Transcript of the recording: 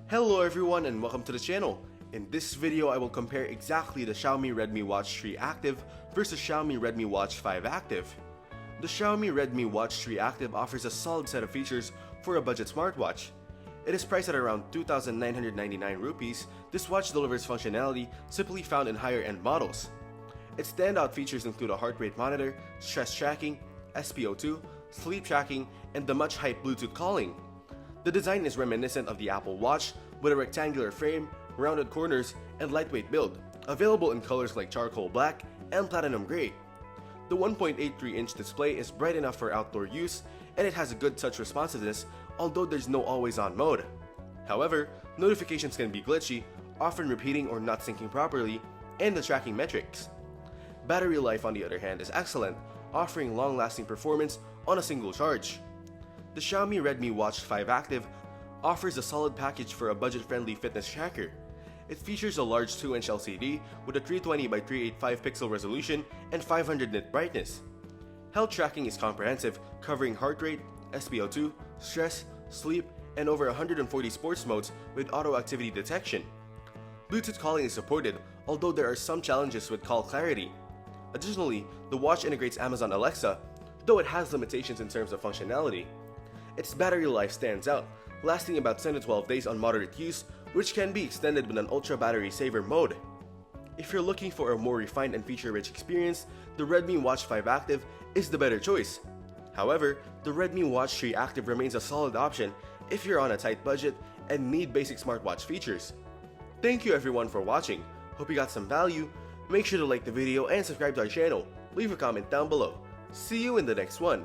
Hello everyone and welcome to the channel. In this video I will compare exactly the Xiaomi Redmi Watch 3 Active versus Xiaomi Redmi Watch 5 Active. The Xiaomi Redmi Watch 3 Active offers a solid set of features for a budget smartwatch. It is priced at around 2,999 rupees. This watch delivers functionality simply found in higher end models. Its standout features include a heart rate monitor, stress tracking, SpO2, sleep tracking, and the much hyped Bluetooth calling. The design is reminiscent of the Apple Watch with a rectangular frame, rounded corners, and lightweight build, available in colors like charcoal black and platinum gray. The 1.83-inch display is bright enough for outdoor use, and it has a good touch responsiveness, although there's no always-on mode. However, notifications can be glitchy, often repeating or not syncing properly, and the tracking metrics. Battery life, on the other hand, is excellent, offering long-lasting performance on a single charge. The Xiaomi Redmi Watch 5 Active offers a solid package for a budget-friendly fitness tracker. It features a large 2-inch LCD with a 320 by 385 pixel resolution and 500 nit brightness. Health tracking is comprehensive, covering heart rate, SpO2, stress, sleep, and over 140 sports modes with auto activity detection. Bluetooth calling is supported, although there are some challenges with call clarity. Additionally, the watch integrates Amazon Alexa, though it has limitations in terms of functionality. Its battery life stands out, lasting about 10 to 12 days on moderate use, which can be extended with an ultra battery saver mode. If you're looking for a more refined and feature-rich experience, the Redmi Watch 5 Active is the better choice. However, the Redmi Watch 3 Active remains a solid option if you're on a tight budget and need basic smartwatch features. Thank you everyone for watching. Hope you got some value. Make sure to like the video and subscribe to our channel. Leave a comment down below. See you in the next one.